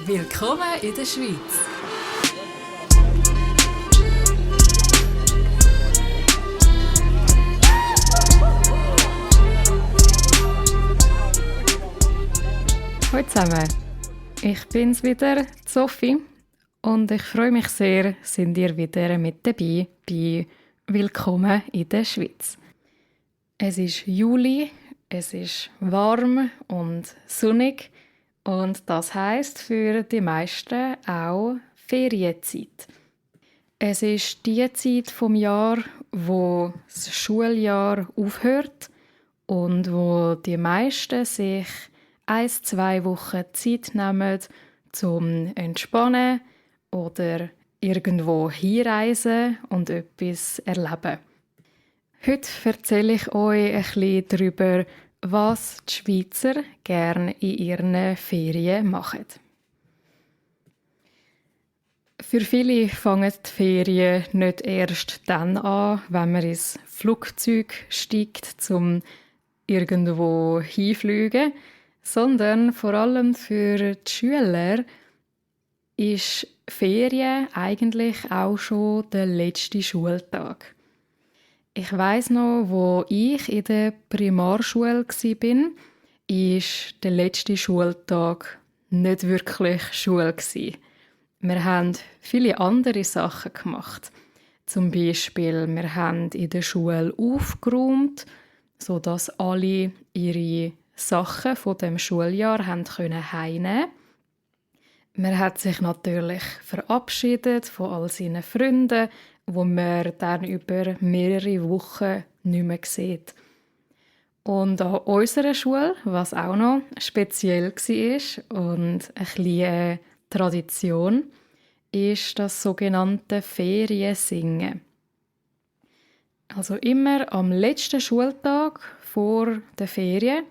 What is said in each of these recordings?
Willkommen in der Schweiz. Hallo zusammen, ich bin's wieder, Sophie, und ich freue mich sehr, sind ihr wieder mit dabei bei Willkommen in der Schweiz. Es ist Juli, es ist warm und sonnig und das heisst für die meisten auch Ferienzeit. Es ist die Zeit vom Jahr, wo das Schuljahr aufhört und wo die meisten sich 1-2 Wochen Zeit nehmen, zum Entspannen oder irgendwo hinreisen und etwas erleben. Heute erzähle ich euch ein bisschen darüber, was die Schweizer gerne in ihren Ferien machen. Für viele fangen die Ferien nicht erst dann an, wenn man ins Flugzeug steigt, um irgendwo hinfliegen, sondern vor allem für die Schüler ist Ferien eigentlich auch schon der letzte Schultag. Ich weiss noch, wo ich in der Primarschule war, ist der letzte Schultag nicht wirklich Schule. Wir haben viele andere Sachen gemacht. Zum Beispiel, wir haben in der Schule aufgeräumt, sodass alle ihre Sachen von dem Schuljahr heimnehmen konnten. Man hat sich natürlich verabschiedet von all seinen Freunden, wo man dann über mehrere Wochen nicht mehr sieht. Und an unserer Schule, was auch noch speziell war und eine kleine Tradition, ist das sogenannte Feriensingen. Also immer am letzten Schultag vor der Ferien,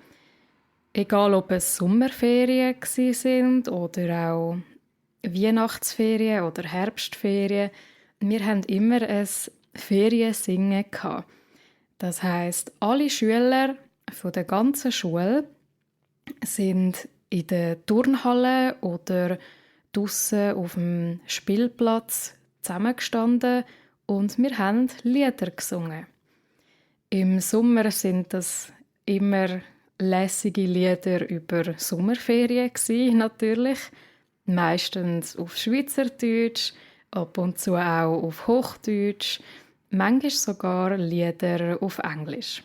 egal ob es Sommerferien sind oder auch Weihnachtsferien oder Herbstferien, wir hatten immer ein Feriensingen. Das heisst, alle Schüler von der ganzen Schule sind in der Turnhalle oder draussen auf dem Spielplatz zusammengestanden und wir haben Lieder gesungen. Im Sommer sind das immer lässige Lieder über Sommerferien natürlich, meistens auf Schweizerdeutsch, ab und zu auch auf Hochdeutsch, manchmal sogar Lieder auf Englisch.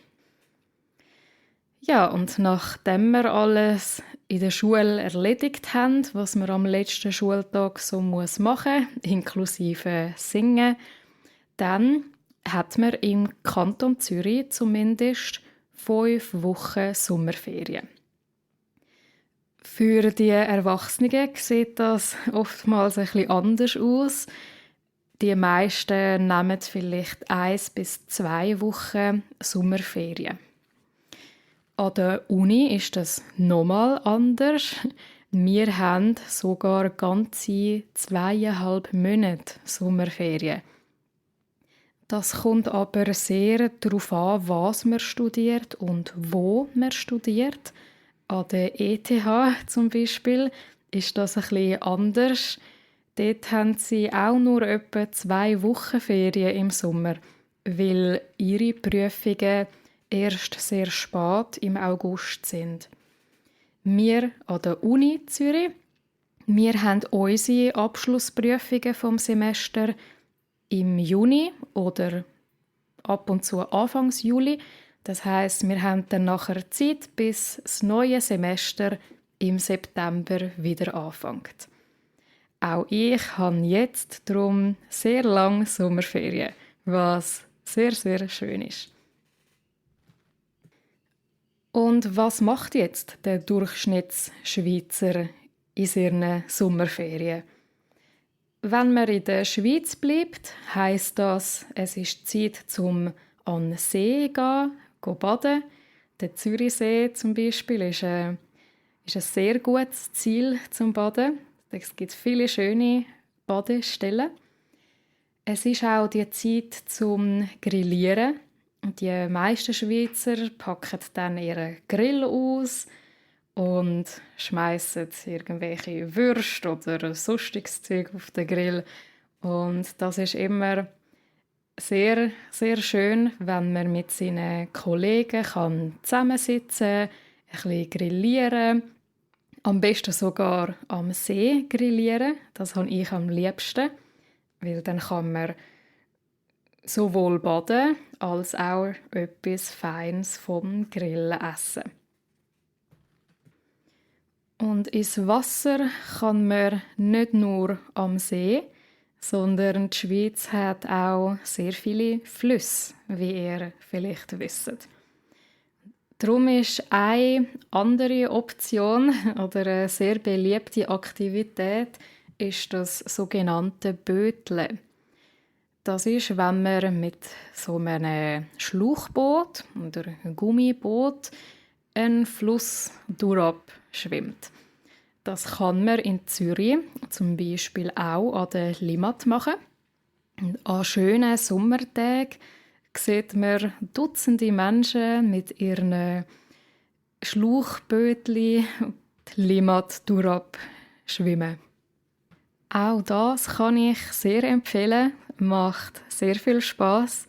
Ja, und nachdem wir alles in der Schule erledigt haben, was man am letzten Schultag so machen muss, inklusive Singen, dann hat man im Kanton Zürich zumindest 5 Wochen Sommerferien. Für die Erwachsenen sieht das oftmals ein bisschen anders aus. Die meisten nehmen vielleicht 1 bis 2 Wochen Sommerferien. An der Uni ist das nochmal anders. Wir haben sogar ganze 2,5 Monate Sommerferien. Das kommt aber sehr darauf an, was man studiert und wo man studiert. An der ETH zum Beispiel ist das ein bisschen anders. Dort haben sie auch nur etwa 2 Wochen Ferien im Sommer, weil ihre Prüfungen erst sehr spät im August sind. Wir an der Uni Zürich, wir haben unsere Abschlussprüfungen vom Semester im Juni oder ab und zu Anfang Juli. Das heisst, wir haben dann nachher Zeit, bis das neue Semester im September wieder anfängt. Auch ich habe jetzt darum sehr lange Sommerferien, was sehr, sehr schön ist. Und was macht jetzt der Durchschnittsschweizer in seinen Sommerferien? Wenn man in der Schweiz bleibt, heisst das, es ist Zeit zum an den See gehen, baden. Der Zürichsee zum Beispiel ist ein sehr gutes Ziel zum Baden. Es gibt viele schöne Badestellen. Es ist auch die Zeit zum Grillieren. Die meisten Schweizer packen dann ihren Grill aus und schmeißen irgendwelche Würste oder sonstiges Zeug auf den Grill. Und das ist immer sehr, sehr schön, wenn man mit seinen Kollegen zusammensitzen kann, ein bisschen grillieren. Am besten sogar am See grillieren. Das habe ich am liebsten, weil dann kann man sowohl baden als auch etwas Feines vom Grillen essen. Und ins Wasser kann man nicht nur am See, sondern die Schweiz hat auch sehr viele Flüsse, wie ihr vielleicht wisst. Darum ist eine andere Option oder eine sehr beliebte Aktivität ist das sogenannte Bötle. Das ist, wenn man mit so einem Schlauchboot oder einem Gummiboot einen Fluss durchschwimmt. Das kann man in Zürich zum Beispiel auch an der Limmat machen. Und an schönen Sommertagen sieht man Dutzende Menschen mit ihren Schlauchbötli die Limmat schwimmen. Auch das kann ich sehr empfehlen, macht sehr viel Spass.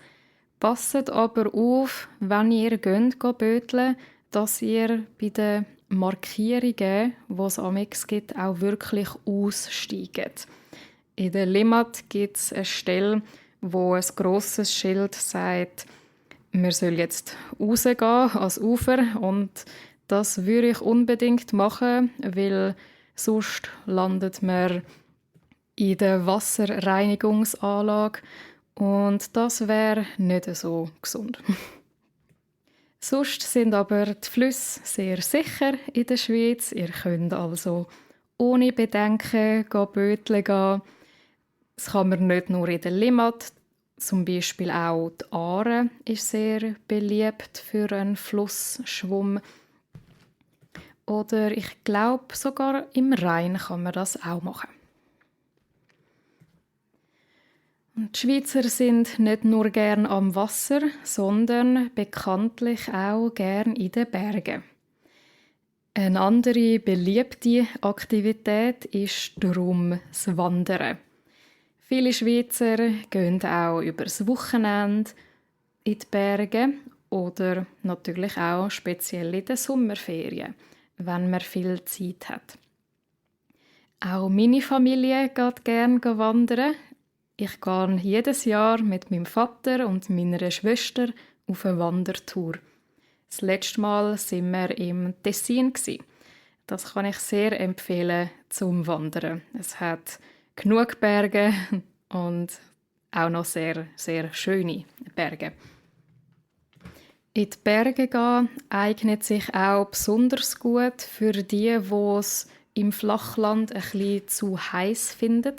Passet aber auf, wenn ihr böteln, dass ihr bei den Markierungen, die es amigs gibt, auch wirklich aussteigt. In der Limmat gibt es eine Stelle, wo ein grosses Schild sagt, man soll jetzt rausgehen ans Ufer und das würde ich unbedingt machen, weil sonst landet man in der Wasserreinigungsanlage und das wäre nicht so gesund. Sonst sind aber die Flüsse sehr sicher in der Schweiz. Ihr könnt also ohne Bedenken böteln gehen. Das kann man nicht nur in der Limmat, zum Beispiel auch die Aare ist sehr beliebt für einen Flussschwumm. Oder ich glaube, sogar im Rhein kann man das auch machen. Die Schweizer sind nicht nur gern am Wasser, sondern bekanntlich auch gern in den Bergen. Eine andere beliebte Aktivität ist darum das Wandern. Viele Schweizer gehen auch übers Wochenende in die Berge oder natürlich auch speziell in den Sommerferien, wenn man viel Zeit hat. Auch meine Familie geht gerne wandern. Ich gehe jedes Jahr mit meinem Vater und meiner Schwester auf eine Wandertour. Das letzte Mal waren wir im Tessin. Das kann ich sehr empfehlen zum Wandern. Es hat genug Berge und auch noch sehr, sehr schöne Berge. In die Berge gehen eignet sich auch besonders gut für die es im Flachland ein bisschen zu heiß finden.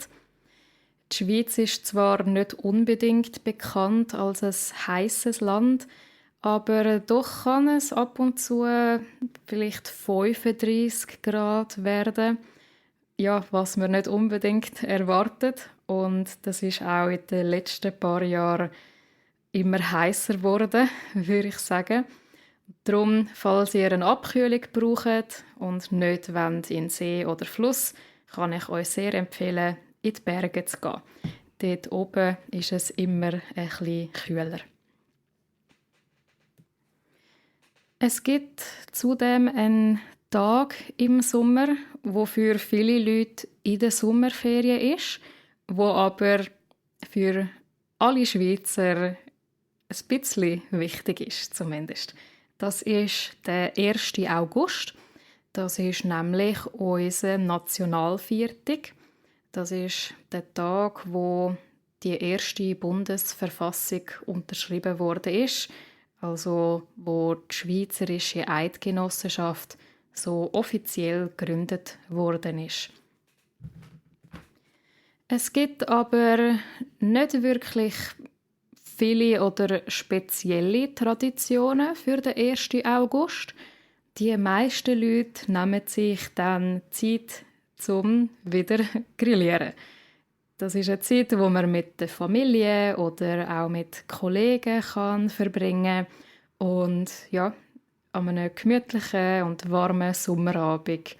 Die Schweiz ist zwar nicht unbedingt bekannt als ein heisses Land, aber doch kann es ab und zu vielleicht 35 Grad werden. Ja, was man nicht unbedingt erwartet. Und das ist auch in den letzten paar Jahren immer heißer geworden, würde ich sagen. Darum, falls ihr eine Abkühlung braucht und nicht in den See oder Fluss, kann ich euch sehr empfehlen, in die Berge zu gehen. Dort oben ist es immer ein bisschen kühler. Es gibt zudem einen Tag im Sommer, wo für viele Leute in der Sommerferien ist, wo aber für alle Schweizer ein bisschen wichtig ist, zumindest. Das ist der 1. August. Das ist nämlich unser Nationalviertag. Das ist der Tag, wo die erste Bundesverfassung unterschrieben wurde, also wo die Schweizerische Eidgenossenschaft so offiziell gegründet worden ist. Es gibt aber nicht wirklich viele oder spezielle Traditionen für den 1. August. Die meisten Leute nehmen sich dann Zeit zum wieder grillieren. Das ist eine Zeit, wo man mit der Familie oder auch mit Kollegen verbringen kann. Und ja, an einem gemütlichen und warmen Sommerabend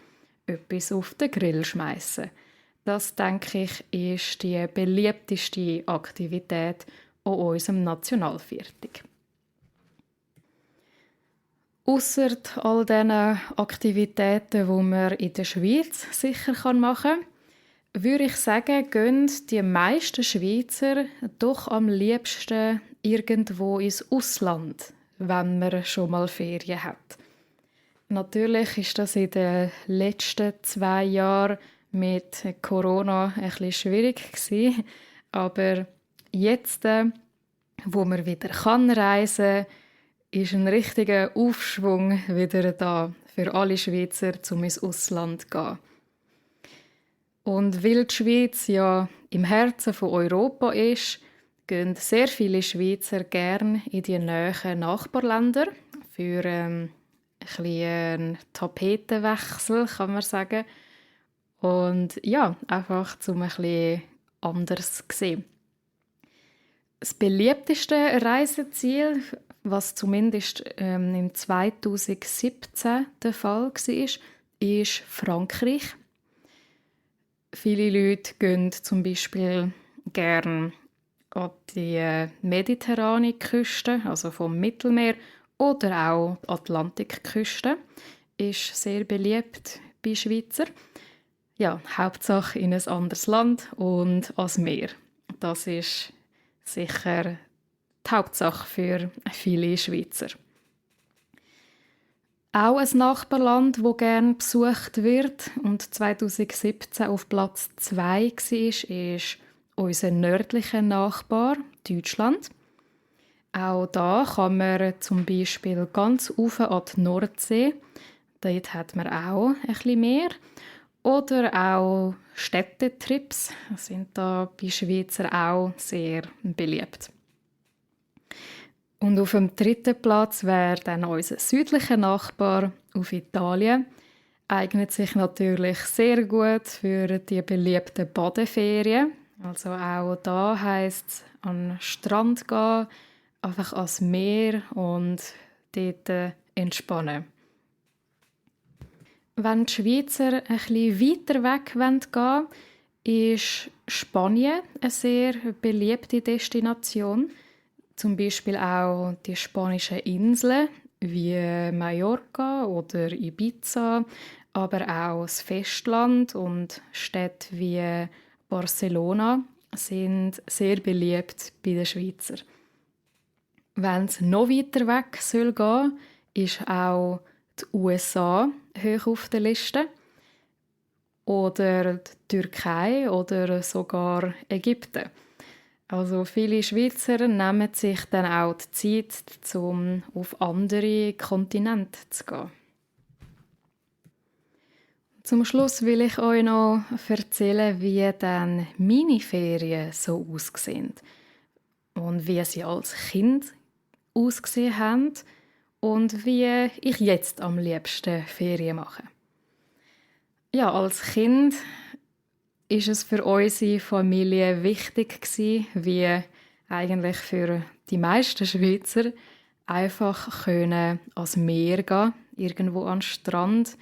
etwas auf den Grill schmeißen. Das, denke ich, ist die beliebteste Aktivität an unserem Nationalviertel. Ausser all diesen Aktivitäten, die man in der Schweiz sicher machen kann, würde ich sagen, gehen die meisten Schweizer doch am liebsten irgendwo ins Ausland, wenn man schon mal Ferien hat. Natürlich ist das in den letzten 2 Jahren mit Corona ein bisschen schwierig gewesen, aber jetzt, wo man wieder reisen kann, ist ein richtiger Aufschwung wieder da für alle Schweizer, um ins Ausland zu gehen. Und weil die Schweiz ja im Herzen von Europa ist, gehen sehr viele Schweizer gerne in die näheren Nachbarländer für ein bisschen Tapetenwechsel, kann man sagen. Und ja, einfach um ein bisschen anders zu sehen. Das beliebteste Reiseziel, was zumindest im 2017 der Fall war, ist Frankreich. Viele Leute gehen zum Beispiel gerne an die mediterrane Küste, also vom Mittelmeer, oder auch die Atlantikküste. Ist sehr beliebt bei Schweizer. Ja, Hauptsache in ein anderes Land und ans Meer. Das ist sicher die Hauptsache für viele Schweizer. Auch ein Nachbarland, das gerne besucht wird und 2017 auf Platz 2 war, ist unser nördlicher Nachbar, Deutschland. Auch da kann man zum Beispiel ganz rauf an die Nordsee. Dort hat man auch ein bisschen mehr. Oder auch Städtetrips sind da bei Schweizer auch sehr beliebt. Und auf dem 3. Platz wäre dann unser südlicher Nachbar auf Italien. Eignet sich natürlich sehr gut für die beliebten Badeferien. Also auch da heisst es an den Strand gehen, einfach ans Meer und dort entspannen. Wenn die Schweizer ein bisschen weiter weg gehen wollen, ist Spanien eine sehr beliebte Destination. Zum Beispiel auch die spanischen Inseln wie Mallorca oder Ibiza, aber auch das Festland und Städte wie Barcelona sind sehr beliebt bei den Schweizer. Wenn es noch weiter weg soll gehen, ist auch die USA hoch auf der Liste. Oder die Türkei oder sogar Ägypten. Also viele Schweizer nehmen sich dann auch die Zeit, um auf andere Kontinente zu gehen. Zum Schluss will ich euch noch erzählen, wie dann meine Ferien so aussehen und wie sie als Kind ausgesehen haben und wie ich jetzt am liebsten Ferien mache. Ja, als Kind ist es für unsere Familie wichtig gewesen, wie eigentlich für die meisten Schweizer, einfach ans Meer gehen, irgendwo an den Strand.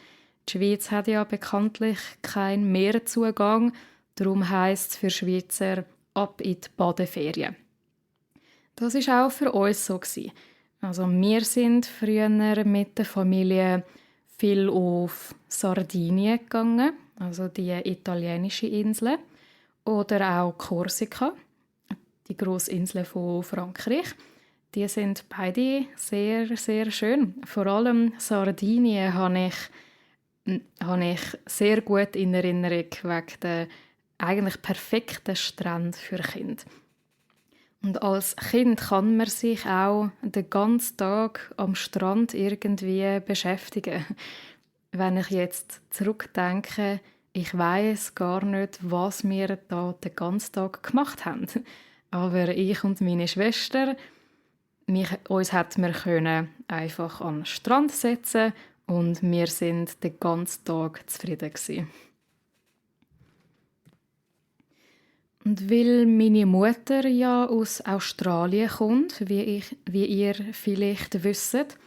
Die Schweiz hat ja bekanntlich keinen Meerzugang, darum heisst es für Schweizer ab in die Badeferien. Das ist auch für uns so gewesen. Also wir sind früher mit der Familie viel auf Sardinien gegangen, also die italienische Insel, oder auch Korsika, die grosse Insel von Frankreich. Die sind beide sehr, sehr schön. Vor allem Sardinien habe ich sehr gut in Erinnerung wegen der eigentlich perfekten Strände für Kinder. Und als Kind kann man sich auch den ganzen Tag am Strand irgendwie beschäftigen. Wenn ich jetzt zurückdenke, ich weiss gar nicht, was wir da den ganzen Tag gemacht haben. Aber ich und meine Schwester, uns hat man einfach an den Strand setzen und wir sind den ganzen Tag zufrieden gewesen. Und weil meine Mutter ja aus Australien kommt, wie ihr vielleicht wisst,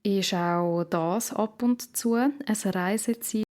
ist auch das ab und zu ein Reiseziel.